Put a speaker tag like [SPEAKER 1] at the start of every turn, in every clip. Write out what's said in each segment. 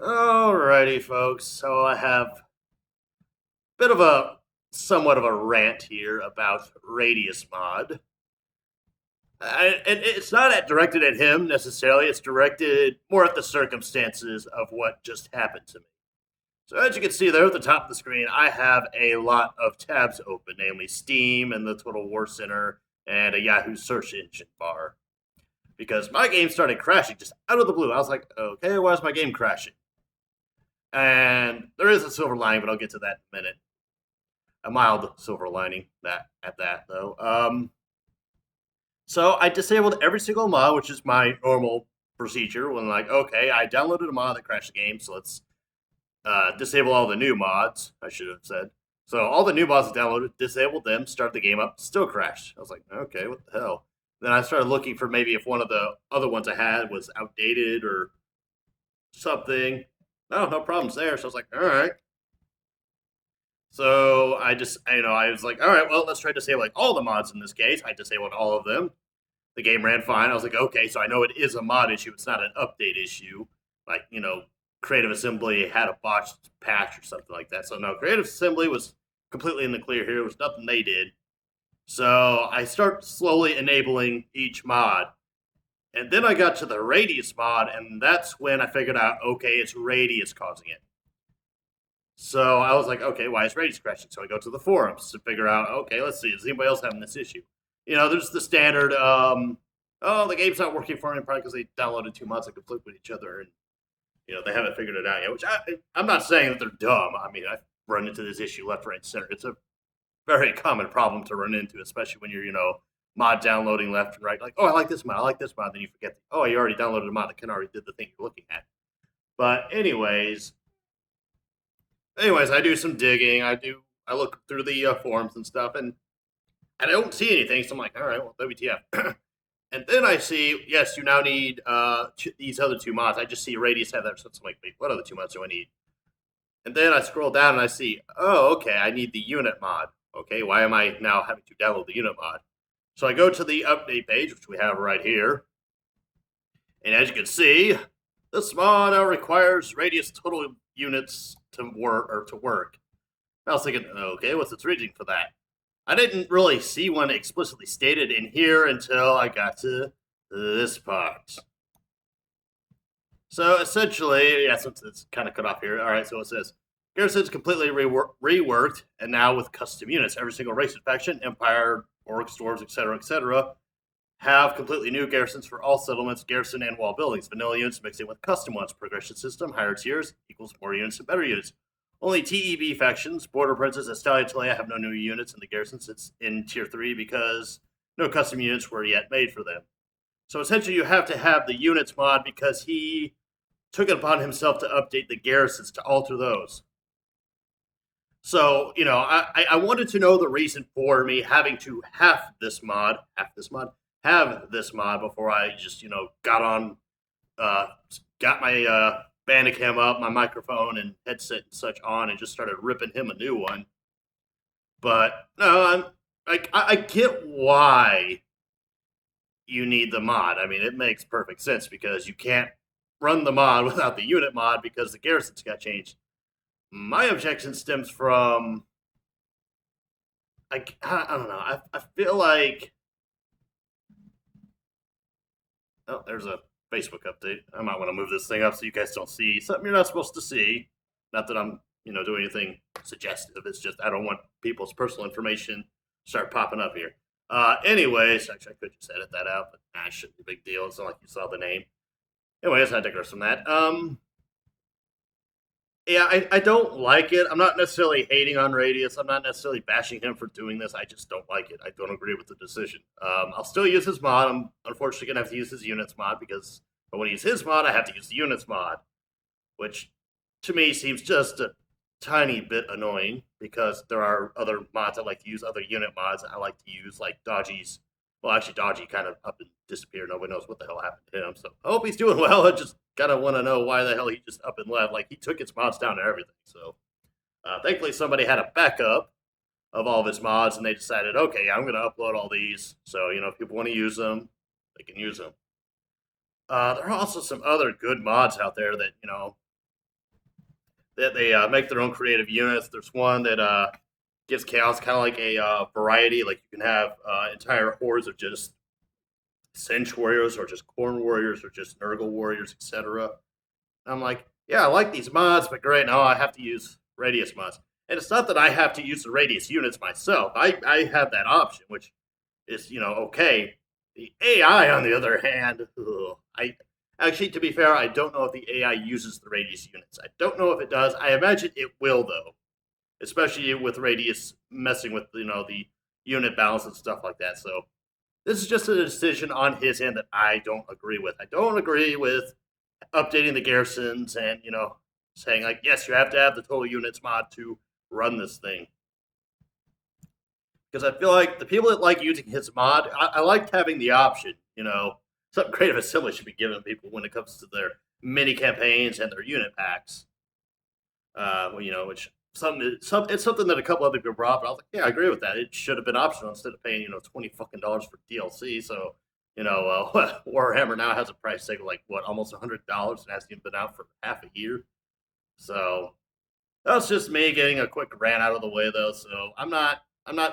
[SPEAKER 1] Alrighty, folks. So I have a bit of a somewhat of a rant here about Radious mod. And it's not directed at him necessarily. It's directed more at the circumstances of what just happened to me. So as you can see there at the top of the screen, I have a lot of tabs open, namely Steam and the Total War Center and a Yahoo search engine bar. Because my game started crashing just out of the blue. I was like, okay, why is my game crashing? And there is a silver lining, but I'll get to that in a minute. A mild silver lining that though. So I disabled every single mod, which is my normal procedure. When like, okay, I downloaded a mod that crashed the game, so let's disable all the new mods. I should have said. So all the new mods I downloaded, disabled them, started the game up, still crashed. I was like, okay, what the hell? Then I started looking for maybe if one of the other ones I had was outdated or something. No problems there. So I was like, all right. So I was like, all right, well, let's try to disable like all the mods in this case. I disabled all of them. The game ran fine. I was like, okay, so I know it is a mod issue. It's not an update issue. Like, Creative Assembly had a botched patch or something like that. So no, Creative Assembly was completely in the clear here. There was nothing they did. So I start slowly enabling each mod. And then I got to the Radius mod, and that's when I figured out, okay, it's Radius causing it. So I was like, okay, why is Radius crashing? So I go to the forums to figure out, okay, let's see, is anybody else having this issue? There's the standard, oh, the game's not working for me, probably because they downloaded 2 mods that conflict with each other, and they haven't figured it out yet. Which I'm not saying that they're dumb. I mean, I've run into this issue left, right, and center. It's a very common problem to run into, especially when you're mod downloading left and right. Like, oh, I like this mod, I like this mod. Then you forget, oh, you already downloaded a mod that can already did the thing you're looking at. But anyways, I do some digging. I look through the forums and stuff, and I don't see anything. So I'm like, all right, well, WTF. And then I see, yes, you now need these other 2 mods. I just see Radius have that. So I'm like, wait, what other 2 mods do I need? And then I scroll down and I see, oh, okay, I need the unit mod. Okay, why am I now having to download the unit mod? So I go to the update page, which we have right here. And as you can see, this mod now requires Radius total units to work. I was thinking, okay, what's its reasoning for that? I didn't really see one explicitly stated in here until I got to this part. So essentially, yeah, since it's kind of cut off here, all right, so it says, Garrison's completely reworked, and now with custom units. Every single race faction, Empire, Orcs, Dwarves, etc., have completely new garrisons for all settlements, garrison, and wall buildings. Vanilla units mixing with custom ones. Progression system, higher tiers equals more units and better units. Only TEB factions, Border Princess, and Stallion Talia have no new units in the garrisons. It's in tier 3 because no custom units were yet made for them. So essentially you have to have the units mod because he took it upon himself to update the garrisons to alter those. So, I wanted to know the reason for me having to have this mod before I just, got on, got my Bandicam up, my microphone and headset and such on, and just started ripping him a new one. But no, I get why you need the mod. I mean, it makes perfect sense because you can't run the mod without the unit mod because the garrisons got changed. My objection stems from I don't know. I feel like there's a Facebook update. I might want to move this thing up so you guys don't see something you're not supposed to see. Not that I'm doing anything suggestive. It's just I don't want people's personal information start popping up here. Anyways, actually I could just edit that out, but it shouldn't be a big deal. It's not like you saw the name. Anyways, I digress from that. Yeah, I don't like it. I'm not necessarily hating on Radius. I'm not necessarily bashing him for doing this. I just don't like it. I don't agree with the decision. I'll still use his mod. I'm unfortunately going to have to use his units mod because but when I use his mod, I have to use the units mod, which to me seems just a tiny bit annoying because there are other mods I like to use, other unit mods I like to use, like Dodgy's. Well, actually, Dodgy kind of up and disappeared. Nobody knows what the hell happened to him. So I hope he's doing well. I just kind of want to know why the hell he just up and left. Like, he took his mods down and everything. So thankfully, somebody had a backup of all of his mods, and they decided, okay, I'm going to upload all these. So, if people want to use them, they can use them. There are also some other good mods out there that, that they make their own creative units. There's one that gives chaos kind of like a variety. Like you can have entire hordes of just Cinch warriors, or just Corn warriors, or just Nurgle warriors, etc. I'm like, yeah, I like these mods, but great, now I have to use Radius mods. And it's not that I have to use the Radius units myself. I have that option, which is, okay. The AI, on the other hand, I actually, to be fair, I don't know if the AI uses the Radius units. I don't know if it does. I imagine it will, though, especially with Radius messing with, the unit balance and stuff like that. So this is just a decision on his end that I don't agree with. I don't agree with updating the garrisons and, saying, like, yes, you have to have the total units mod to run this thing. Because I feel like the people that like using his mod, I liked having the option, Something creative assembly should be given to people when it comes to their mini campaigns and their unit packs. Which it's something that a couple other people brought up. But I was like, yeah, I agree with that. It should have been optional instead of paying $20 fucking for DLC. So Warhammer now has a price tag of like what, almost $100, and hasn't even been out for half a year. So that's just me getting a quick rant out of the way, though. So I'm not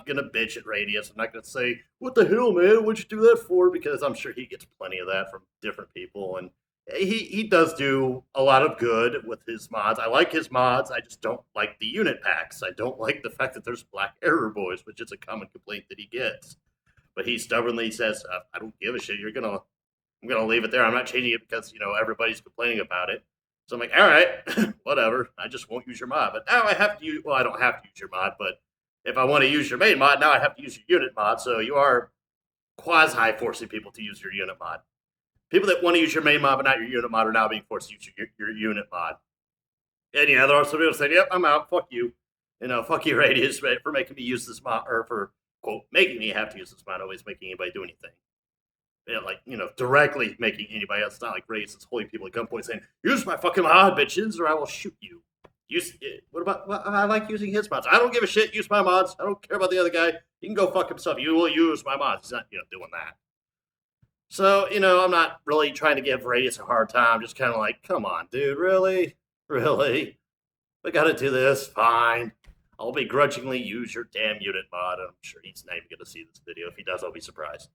[SPEAKER 1] gonna bitch at Radius. I'm not gonna say, "What the hell, man? What'd you do that for?" Because I'm sure he gets plenty of that from different people, and he does do a lot of good with his mods. I like his mods. I just don't like the unit packs. I don't like the fact that there's Black Error Boys, which is a common complaint that he gets. But he stubbornly says, "I don't give a shit. I'm gonna leave it there. I'm not changing it because everybody's complaining about it." So I'm like, all right, whatever. I just won't use your mod. But now I have to use. Well, I don't have to use your mod, but if I want to use your main mod, now I have to use your unit mod. So you are quasi forcing people to use your unit mod. People that want to use your main mod but not your unit mod are now being forced to use your unit mod. And there are some people saying, "Yep, I'm out. Fuck you." Fuck you, Radius, for making me use this mod, or for quote making me have to use this mod, always making anybody do anything. Directly making anybody else. It's not like Radius is holding people at gunpoint saying, "Use my fucking mod, bitches, or I will shoot you." What about? Well, I like using his mods. I don't give a shit. Use my mods. I don't care about the other guy. He can go fuck himself. You will use my mods. He's not, doing that. So, I'm not really trying to give Radius a hard time. Just kind of like, come on, dude, really, really, we got to do this. Fine. I'll begrudgingly use your damn unit mod. I'm sure he's not even going to see this video. If he does, I'll be surprised.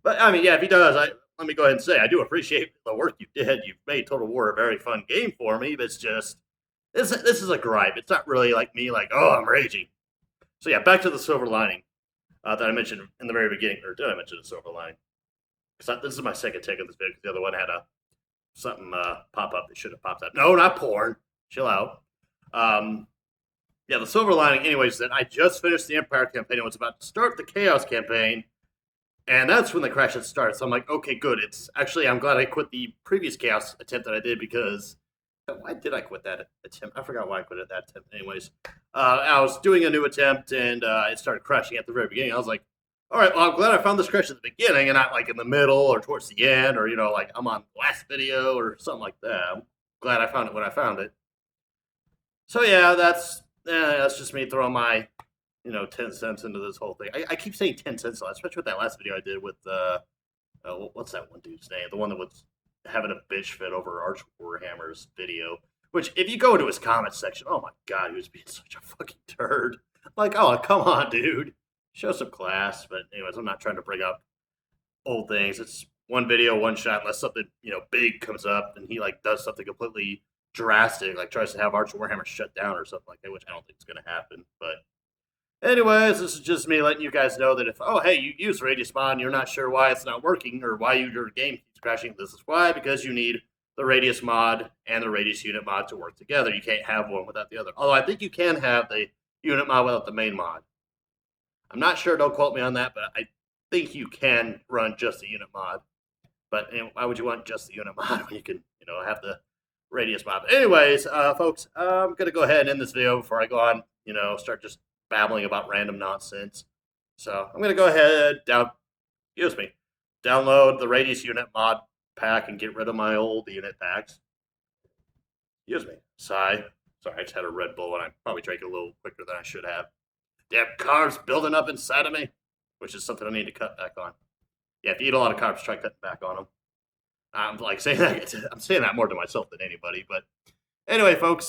[SPEAKER 1] But I mean, yeah, if he does, let me go ahead and say I do appreciate the work you did. You've made Total War a very fun game for me, but it's just this is a gripe. It's not really like me, like, oh, I'm raging. So yeah, back to the silver lining that I mentioned in the very beginning, or did I mention the silver lining? Because this is my second take of this video. Because the other one had something pop up that should have popped up. No, not porn. Chill out. Yeah, the silver lining, anyways, is that I just finished the Empire campaign and was about to start the Chaos campaign. And that's when the crash starts. So I'm like, okay, good. I'm glad I quit the previous Chaos attempt that I did, because why did I quit that attempt? I forgot why I quit that attempt. Anyways, I was doing a new attempt and it started crashing at the very beginning. I was like, all right, well, I'm glad I found this crash at the beginning and not like in the middle or towards the end, or, like I'm on the last video or something like that. I'm glad I found it when I found it. So yeah, that's just me throwing my 10 cents into this whole thing. I keep saying 10 cents, especially with that last video I did with, what's that one dude's name? The one that was having a bitch fit over Arch Warhammer's video. Which, if you go into his comments section, oh my god, he was being such a fucking turd. Like, oh, come on, dude. Show some class. But anyways, I'm not trying to bring up old things. It's one video, one shot, unless something, big comes up and he, like, does something completely drastic, like tries to have Arch Warhammer shut down or something like that, which I don't think is going to happen. But anyways, this is just me letting you guys know that if, oh, hey, you use Radius mod and you're not sure why it's not working or why your game keeps crashing, this is why, because you need the Radius mod and the Radius unit mod to work together. You can't have one without the other. Although I think you can have the unit mod without the main mod. I'm not sure, don't quote me on that, but I think you can run just the unit mod. But why would you want just the unit mod when you can, have the Radius mod? But anyways, folks, I'm going to go ahead and end this video before I go on, start just babbling about random nonsense. So I'm going to go ahead, download the Radius unit mod pack and get rid of my old unit packs. Excuse me. Sigh. Sorry, I just had a Red Bull and I probably drank it a little quicker than I should have. Damn carbs building up inside of me, which is something I need to cut back on. Yeah, if you eat a lot of carbs, try cutting back on them. I'm saying that more to myself than anybody. But anyway, folks,